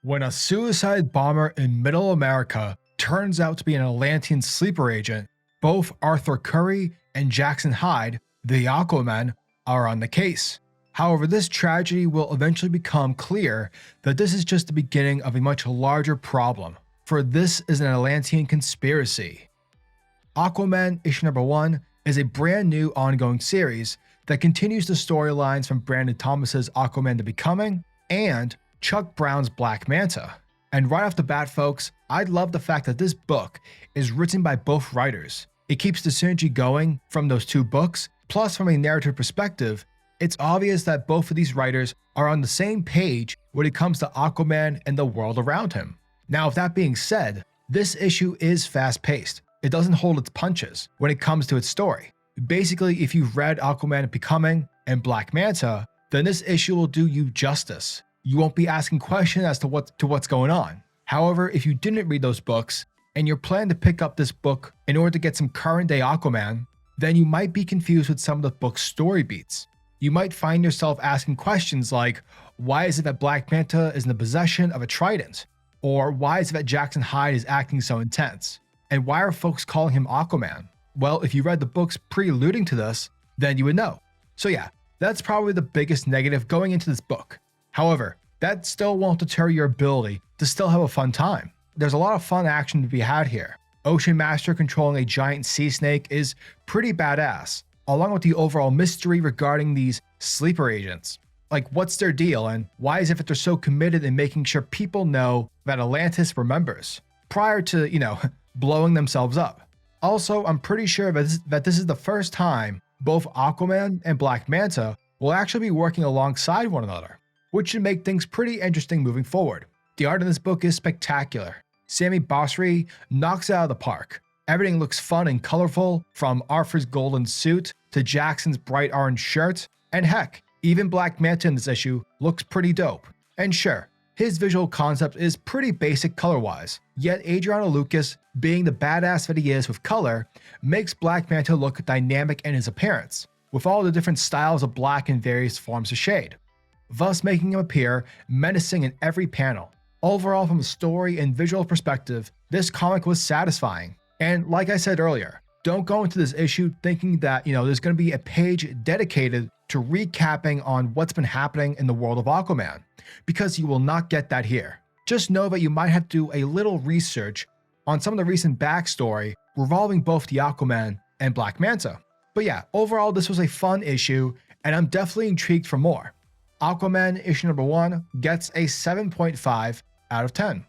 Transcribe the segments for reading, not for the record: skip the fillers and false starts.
When a suicide bomber in Middle America turns out to be an Atlantean sleeper agent, both Arthur Curry and Jackson Hyde, the Aquamen, are on the case. However, this tragedy will eventually become clear that this is just the beginning of a much larger problem, for this is an Atlantean conspiracy. Aquaman issue number 1 is a brand new ongoing series that continues the storylines from Brandon Thomas's Aquaman The Becoming and Chuck Brown's Black Manta. And right off the bat, folks, I love the fact that this book is written by both writers. It keeps the synergy going from those two books, plus from a narrative perspective, it's obvious that both of these writers are on the same page when it comes to Aquaman and the world around him. Now, with that being said, this issue is fast-paced. It doesn't hold its punches when it comes to its story. Basically, if you've read Aquaman Becoming and Black Manta, then this issue will do you justice. You won't be asking questions as to what's going on. However, if you didn't read those books and you're planning to pick up this book in order to get some current day Aquaman, then you might be confused with some of the book's story beats. You might find yourself asking questions like, why is it that Black Manta is in the possession of a trident? Or why is it that Jackson Hyde is acting so intense? And why are folks calling him Aquaman? Well, if you read the books pre-alluding to this, then you would know. So yeah, that's probably the biggest negative going into this book. However, that still won't deter your ability to still have a fun time. There's a lot of fun action to be had here. Ocean Master controlling a giant sea snake is pretty badass, along with the overall mystery regarding these sleeper agents. Like, what's their deal and why is it that they're so committed in making sure people know that Atlantis remembers prior to, blowing themselves up? Also, I'm pretty sure that this is the first time both Aquaman and Black Manta will actually be working alongside one another, which should make things pretty interesting moving forward. The art in this book is spectacular. Sammy Basri knocks it out of the park. Everything looks fun and colorful, from Arthur's golden suit to Jackson's bright orange shirt, and heck, even Black Manta in this issue looks pretty dope. And sure, his visual concept is pretty basic color-wise, yet Adriano Lucas, being the badass that he is with color, makes Black Manta look dynamic in his appearance, with all the different styles of black and various forms of shade, thus making him appear menacing in every panel. Overall, from a story and visual perspective, this comic was satisfying. And like I said earlier, don't go into this issue thinking that, there's going to be a page dedicated to recapping on what's been happening in the world of Aquaman, because you will not get that here. Just know that you might have to do a little research on some of the recent backstory revolving both the Aquaman and Black Manta. But yeah, overall, this was a fun issue, and I'm definitely intrigued for more. Aquaman issue number 1 gets a 7.5 out of 10.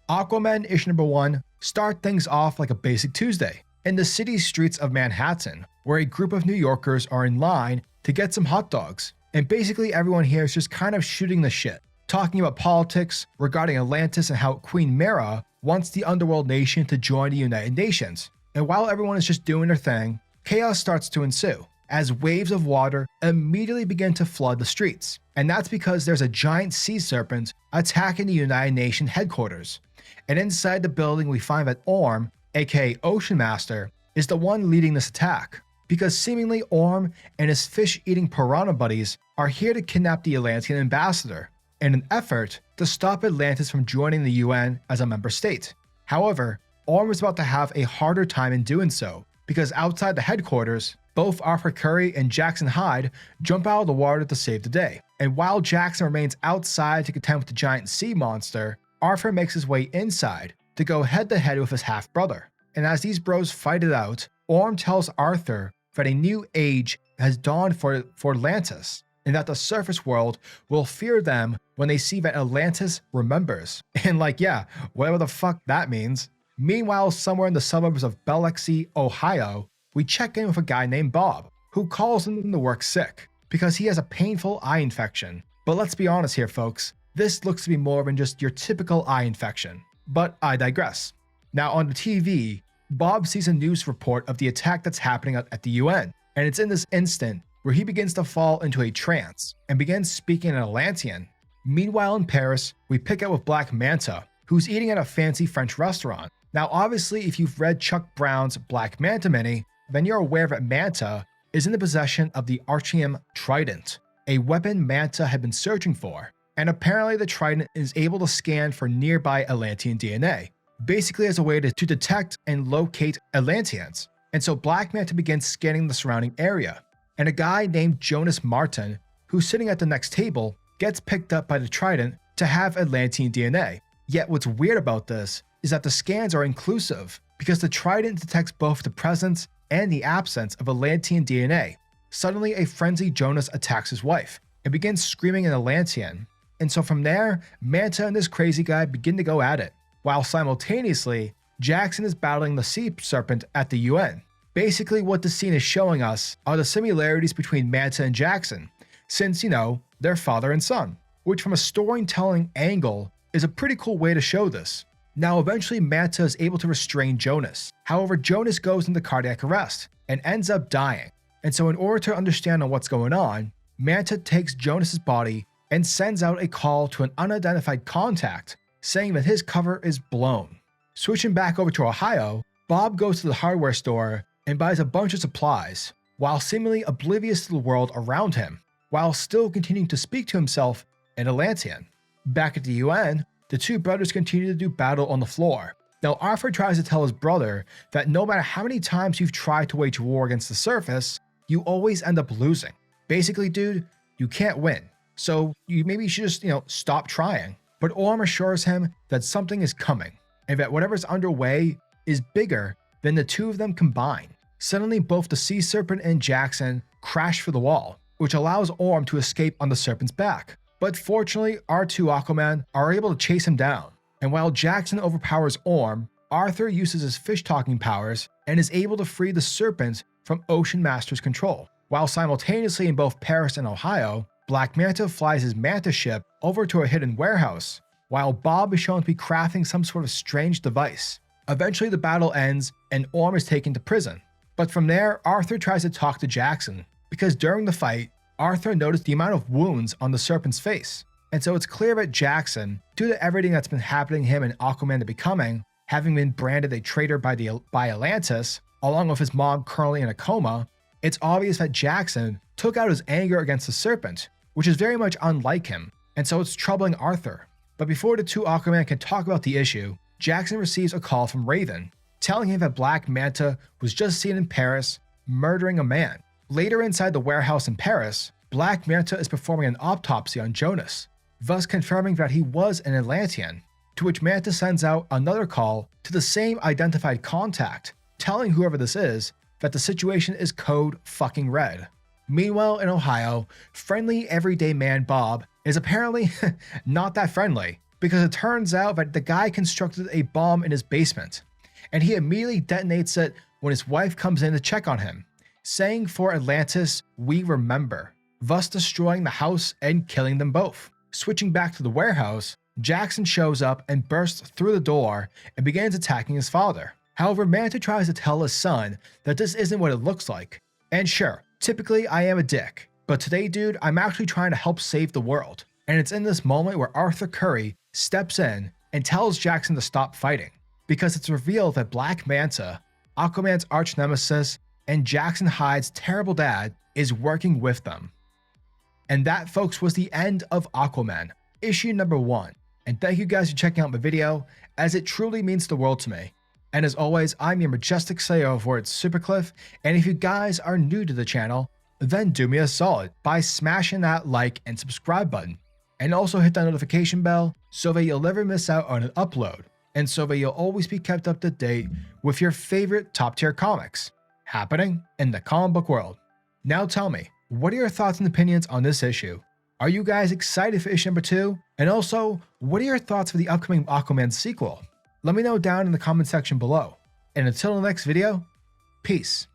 Aquaman issue number 1 start things off like a basic Tuesday in the city streets of Manhattan, where a group of New Yorkers are in line to get some hot dogs. And basically everyone here is just kind of shooting the shit, talking about politics regarding Atlantis and how Queen Mera wants the underworld nation to join the United Nations. And while everyone is just doing their thing, chaos starts to ensue, as waves of water immediately begin to flood the streets. And that's because there's a giant sea serpent attacking the United Nations headquarters. And inside the building we find that Orm, aka Ocean Master, is the one leading this attack, because seemingly Orm and his fish-eating piranha buddies are here to kidnap the Atlantean ambassador, in an effort to stop Atlantis from joining the UN as a member state. However, Orm is about to have a harder time in doing so, because outside the headquarters, both Arthur Curry and Jackson Hyde jump out of the water to save the day. And while Jackson remains outside to contend with the giant sea monster, Arthur makes his way inside to go head-to-head with his half-brother. And as these bros fight it out, Orm tells Arthur that a new age has dawned for Atlantis, and that the surface world will fear them when they see that Atlantis remembers. And whatever the fuck that means. Meanwhile, somewhere in the suburbs of Biloxi, Ohio, we check in with a guy named Bob, who calls in to work sick because he has a painful eye infection. But let's be honest here, folks, this looks to be more than just your typical eye infection. But I digress. Now on the TV, Bob sees a news report of the attack that's happening at the UN, and it's in this instant where he begins to fall into a trance and begins speaking in Atlantean. Meanwhile in Paris, we pick up with Black Manta, who's eating at a fancy French restaurant. Now obviously, if you've read Chuck Brown's Black Manta mini, then you're aware that Manta is in the possession of the Archeum Trident, a weapon Manta had been searching for, and apparently the Trident is able to scan for nearby Atlantean DNA, basically as a way to detect and locate Atlanteans. And so Black Manta begins scanning the surrounding area, and a guy named Jonas Martin, who's sitting at the next table, gets picked up by the Trident to have Atlantean DNA. Yet what's weird about this is that the scans are inclusive, because the Trident detects both the presence and the absence of Atlantean DNA. Suddenly, a frenzied Jonas attacks his wife and begins screaming in Atlantean. And so from there, Manta and this crazy guy begin to go at it, while simultaneously, Jackson is battling the sea serpent at the UN. Basically, what this scene is showing us are the similarities between Manta and Jackson, since, they're father and son, which from a storytelling angle is a pretty cool way to show this. Now, eventually Manta is able to restrain Jonas. However, Jonas goes into cardiac arrest and ends up dying. And so in order to understand on what's going on, Manta takes Jonas's body and sends out a call to an unidentified contact saying that his cover is blown. Switching back over to Ohio, Bob goes to the hardware store and buys a bunch of supplies, while seemingly oblivious to the world around him, while still continuing to speak to himself in Atlantean. Back at the UN, the two brothers continue to do battle on the floor. Now Arthur tries to tell his brother that no matter how many times you've tried to wage war against the surface, you always end up losing. Basically, dude, you can't win. So you maybe should just, stop trying. But Orm assures him that something is coming, and that whatever's underway is bigger than the two of them combined. Suddenly, both the Sea Serpent and Jackson crash through the wall, which allows Orm to escape on the Serpent's back. But fortunately, our two Aquaman are able to chase him down, and while Jackson overpowers Orm, Arthur uses his fish-talking powers and is able to free the Serpent from Ocean Master's control. While simultaneously in both Paris and Ohio, Black Manta flies his Manta ship over to a hidden warehouse, while Bob is shown to be crafting some sort of strange device. Eventually the battle ends and Orm is taken to prison. But from there, Arthur tries to talk to Jackson, because during the fight, Arthur noticed the amount of wounds on the Serpent's face. And so it's clear that Jackson, due to everything that's been happening to him and Aquaman to becoming, having been branded a traitor by Atlantis, along with his mom currently in a coma, it's obvious that Jackson took out his anger against the Serpent, which is very much unlike him, and so it's troubling Arthur. But before the two Aquaman can talk about the issue, Jackson receives a call from Raven, telling him that Black Manta was just seen in Paris murdering a man. Later inside the warehouse in Paris, Black Manta is performing an autopsy on Jonas, thus confirming that he was an Atlantean, to which Manta sends out another call to the same identified contact, telling whoever this is that the situation is code fucking red. Meanwhile in Ohio, friendly everyday man Bob is apparently not that friendly, because it turns out that the guy constructed a bomb in his basement, and he immediately detonates it when his wife comes in to check on him, saying for Atlantis, "We remember," thus destroying the house and killing them both. Switching back to the warehouse, Jackson shows up and bursts through the door and begins attacking his father. However, Manta tries to tell his son that this isn't what it looks like. And sure, typically I am a dick, but today, dude, I'm actually trying to help save the world. And it's in this moment where Arthur Curry steps in and tells Jackson to stop fighting, because it's revealed that Black Manta, Aquaman's arch nemesis, and Jackson Hyde's terrible dad is working with them. And that, folks, was the end of Aquaman, issue number 1. And thank you guys for checking out my video, as it truly means the world to me. And as always, I'm your majestic slayer over at SuperCliff, and if you guys are new to the channel, then do me a solid by smashing that like and subscribe button, and also hit that notification bell so that you'll never miss out on an upload, and so that you'll always be kept up to date with your favorite top tier comics happening in the comic book world. Now tell me, what are your thoughts and opinions on this issue? Are you guys excited for issue number 2? And also, what are your thoughts for the upcoming Aquaman sequel? Let me know down in the comment section below. And until the next video, peace.